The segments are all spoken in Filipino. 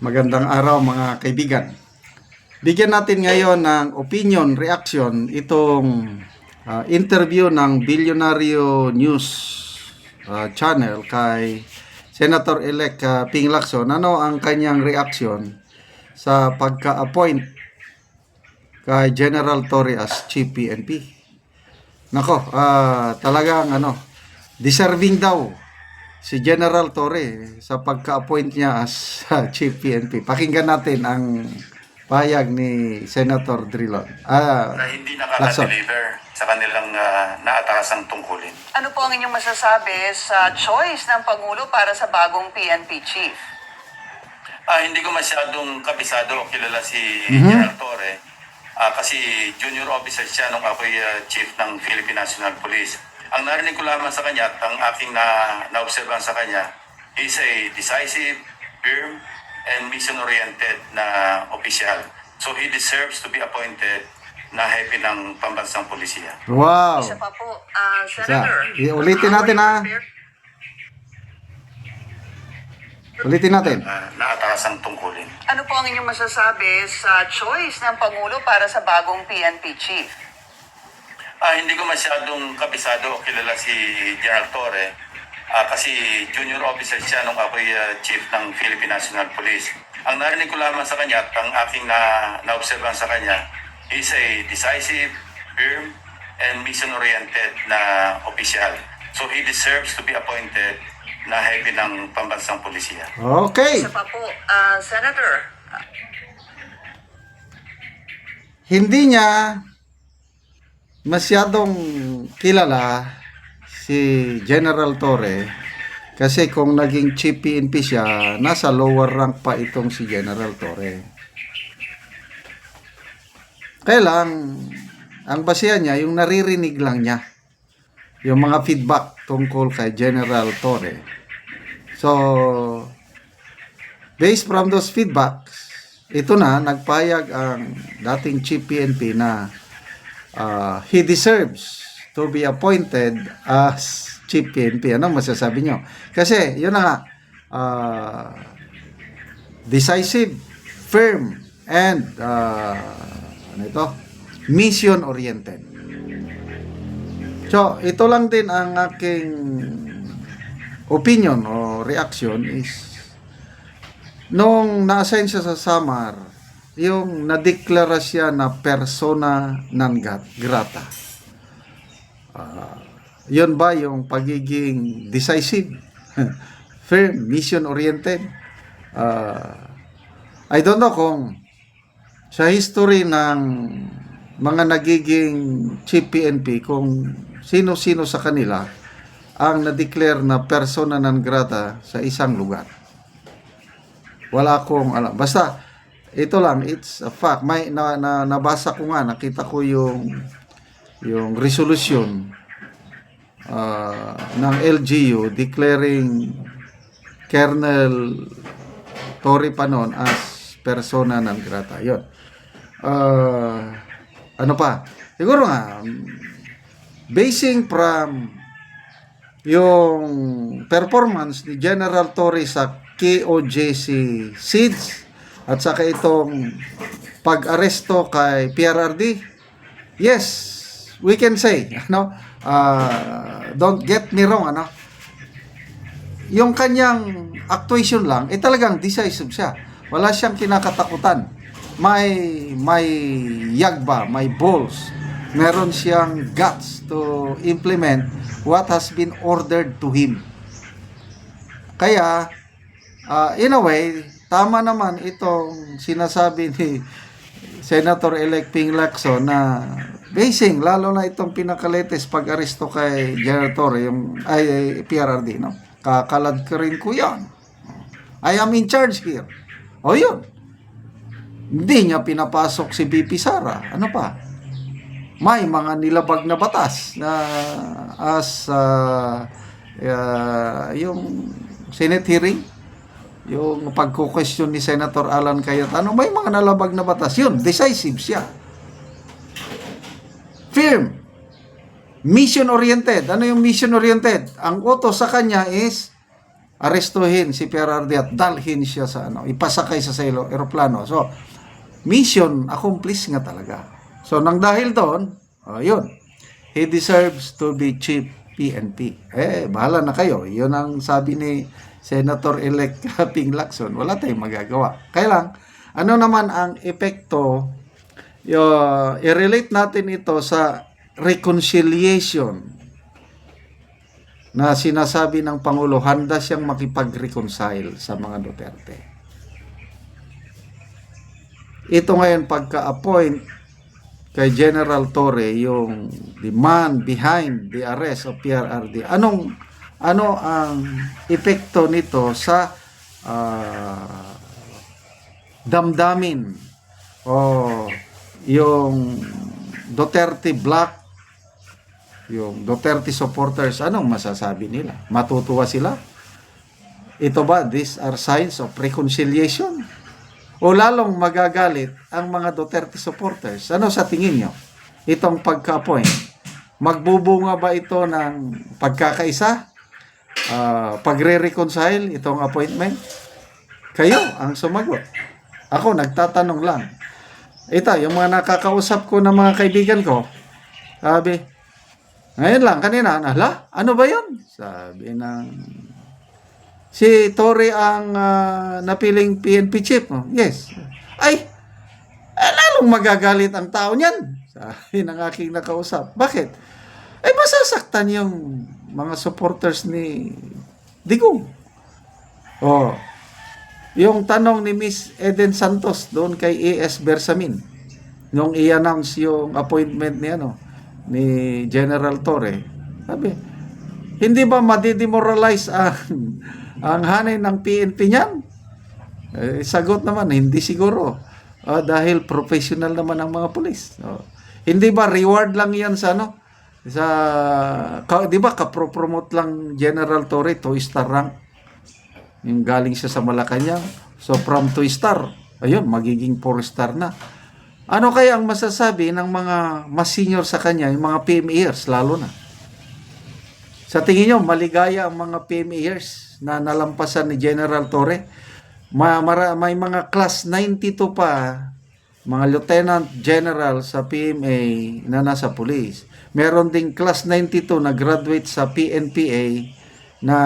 Magandang araw mga kaibigan. Bigyan natin ngayon ng opinion, reaction itong interview ng Bilyonaryo News channel kay Senator-elect Ping Lacson. Ano ang kanyang reaction sa pagka-appoint kay General Torre as Chief PNP? Nako, talagang deserving daw si General Torre sa pagka-appoint niya as Chief PNP. Pakinggan natin ang pahayag ni Senator Drilon. Na hindi nakaka-deliver sa kanilang naatakasang tungkulin. Ano po ang inyong masasabi sa choice ng Pangulo para sa bagong PNP Chief? Hindi ko masyadong kabisado o kilala si General Torre kasi junior officer siya nung ako'y chief ng Philippine National Police. Ang narinig ko lamang sa kanya at ang aking na-observan sa kanya is a decisive, firm, and mission-oriented na opisyal. So he deserves to be appointed na hepe ng pambansang pulisya. Wow! Isa pa po, Senator. Ulitin natin Ulitin natin. Naatakasang tungkulin. Ano po ang inyong masasabi sa choice ng Pangulo para sa bagong PNP Chief? Hindi ko masyadong kabisado o kilala si General Torre kasi junior officer siya nung ako'y chief ng Philippine National Police. Ang narinig ko lamang sa kanya at ang aking na-observan sa kanya is a decisive, firm, and mission-oriented na opisyal. So he deserves to be appointed na hepe ng pambansang pulisya. Okay. Isa pa po, Senator. Hindi niya masyadong kilala si General Torre kasi kung naging Chief PNP siya, nasa lower rank pa itong si General Torre. Kaya lang, ang basehan niya, yung naririnig lang niya, yung mga feedback tungkol kay General Torre. So, based from those feedbacks, ito na, nagpayag ang dating Chief PNP na he deserves to be appointed as Chief PNP. Anong masasabi nyo? Kasi, yun na nga, decisive, firm, and mission-oriented. So, ito lang din ang aking opinion o reaction is nung na-assign siya sa Samar, yung nadeklara siya na persona non grata. Yun ba yung pagiging decisive, firm, mission-oriented? I don't know kung sa history ng mga nagiging Chief PNP, kung sino-sino sa kanila ang na-declare na persona non grata sa isang lugar. Wala akong alam. Basta, ito lang, it's a fact. May nabasa ko nga, nakita ko yung resolution ng LGU declaring Colonel Torre Panon as persona non grata. Yun. Ano pa? Siguro nga, basing from yung performance ni General Torre sa KOJC SEADS at saka itong pag-aresto kay PRRD, yes, we can say, don't get me wrong, yung kanyang actuation lang, talagang decisive siya. Wala siyang kinakatakutan. May yagba, may balls. Meron siyang guts to implement what has been ordered to him. Kaya, in a way, tama naman itong sinasabi ni Senator-elect Ping Lacson na basing, lalo na itong pinakalatest pag-aresto kay General Torre, yung PRRD, kakalad ka rin ko yan. I am in charge here. O yun. Hindi niya pinapasok si BP Sara. Ano pa? May mga nilabag na batas na as yung Senate hearing, yung pagko-question ni Senator Alan Cayetano, may mga nalabag na batas. Yun, decisive siya. Firm. Mission-oriented. Ano yung mission-oriented? Ang utos sa kanya is arestuhin si PRRD at dalhin siya sa ipasakay sa eroplano. So, mission accomplished nga talaga. So, nang dahil doon, yun, he deserves to be chief PNP. Bahala na kayo. Yun ang sabi ni Senator-elect Ping Lacson. Wala tayong magagawa. Kaya lang, ano naman ang epekto, i-relate natin ito sa reconciliation na sinasabi ng Pangulo, handa siyang makipag-reconcile sa mga Duterte. Ito ngayon, pagka-appoint kay General Torre, yung demand behind the arrest of PRRD, ano ang epekto nito sa damdamin o yung Duterte block, yung Duterte supporters, anong masasabi nila? Matutuwa sila? Ito ba, these are signs of reconciliation? O lalong magagalit ang mga Duterte supporters? Ano sa tingin nyo? Itong pagka-appoint, magbubunga ba ito ng pagkakaisa? Pagre-reconcile itong appointment? Kayo ang sumagot. Ako, nagtatanong lang. Ito, yung mga nakakausap ko ng mga kaibigan ko, sabi, ngayon lang, kanina, ano ba yun? Sabi ng, si Torre ang napiling PNP chief. Yes. Ay, lalong magagalit ang tao niyan. Sabi ng aking nakausap. Bakit? Ay, masasaktan yung mga supporters ni Digong. Yung tanong ni Miss Eden Santos doon kay A.S. Bersamin, nung i-announce yung appointment ni General Torre, sabi, hindi ba madidemoralize ang hanay ng PNP niyan? Sagot naman, hindi siguro. Dahil professional naman ang mga pulis. Hindi ba reward lang yan sa di ba kapropromote lang General Torre 2-star rank? Yung galing siya sa Malacanang. So from 2-star, ayun, magiging 4-star na. Ano kaya ang masasabi ng mga mas senior sa kanya, yung mga PMAers lalo na? Sa tingin nyo, maligaya ang mga PMAers na nalampasan ni General Torre? May mga class 92 pa, mga lieutenant general sa PMA na nasa police. Meron ding class 92 na graduate sa PNPA na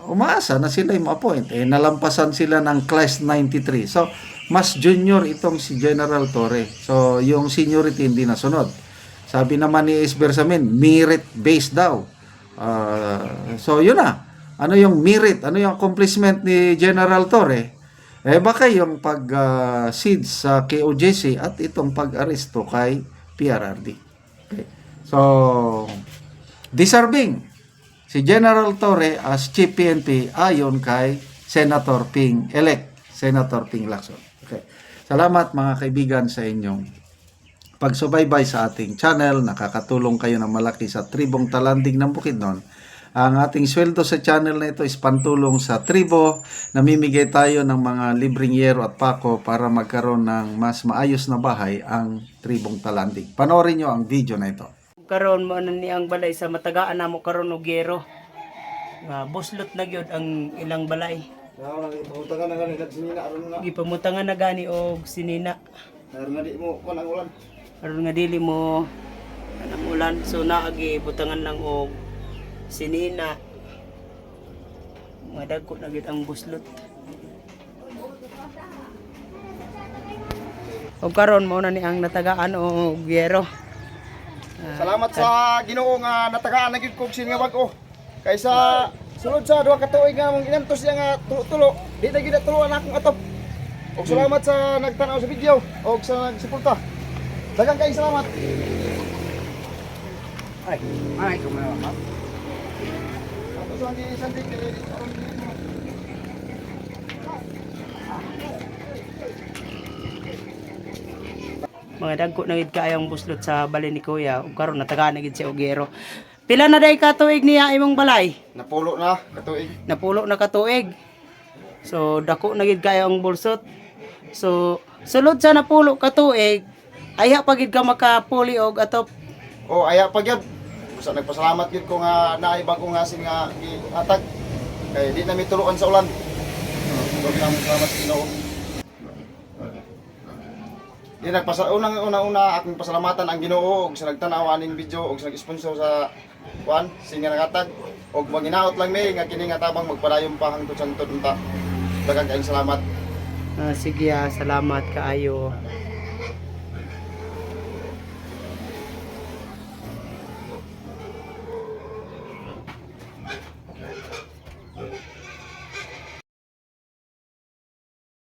umaasa na sila yung appoint. Nalampasan sila ng class 93. So, mas junior itong si General Torre. So, yung seniority hindi nasunod. Sabi naman ni Bersamin, merit-based daw. So, yun na. Ano yung merit? Ano yung accomplishment ni General Torre? Baka yung pag-seed sa KOJC at itong pag-aresto kay PRRD. Okay. So, deserving si General Torre as Chief PNP ayon kay Senator Ping-elect, Senator Ping Lacson. Okay. Salamat mga kaibigan sa inyong pagsubaybay sa ating channel. Nakakatulong kayo ng malaki sa tribong Talanding ng Bukidnon. Ang ating sweldo sa channel na ito is pantulong sa tribo. Namimigay tayo ng mga libreng yero at pako para magkaroon ng mas maayos na bahay ang tribong Talanding. Panoorin nyo ang video na ito. Karon mo na ni ang balay sa matagaan na mo karon og gero. Buslot na gyud ang ilang balay. Ipamutangan na gani kat sinina aron na. Gipamutangan na gani og sinina. Aron nga di mo kunang ulan. Aron nga dili mo anang ulan, so naagi butangan lang og sinina. Madagko na gyud ang buslot. Og karon mo na ni ang natagaan og gero. Salamat sa Ginoo nga natagaan na gyud kog sini nga bag-o. Kaysa sulod sa duha ka tuig nga mong inantos siya nga tulo-tulo, di na gyud tulo na akong atop. Og salamat sa nagtanaw sa video og sa nagsuporta. Daghang kay salamat. Ay, kumawa ka. Tapos ang isang mga dagko na gid kaayong buslot sa balay ni Kuya ug karon natagaan na gid si Ogero. Pila na day ka tuig niya imong balay? napulo na katuig. Napulo na ka tuig. So dako na gid kayo ang bulsot. So sulod sa napulo ka tuig, aya pa gid ka makapuli og atop. O aya pa gyud. Sa nagpasalamat gyud ko nga naay bago nga sin nga gihatag. Kay di namin tuluan sa ulan. Huwag namin salamat sa Ginoo. Di unang-una akong pasalamatan ang Ginoo og sa nagtan-aw aning video og sa nag-sponsor sa kuan singa nakatag og maginaot lang mi nga kini nga tabang magpadayon pa hangtod sa unta. Daghang kaayong salamat. Sige, salamat kaayo.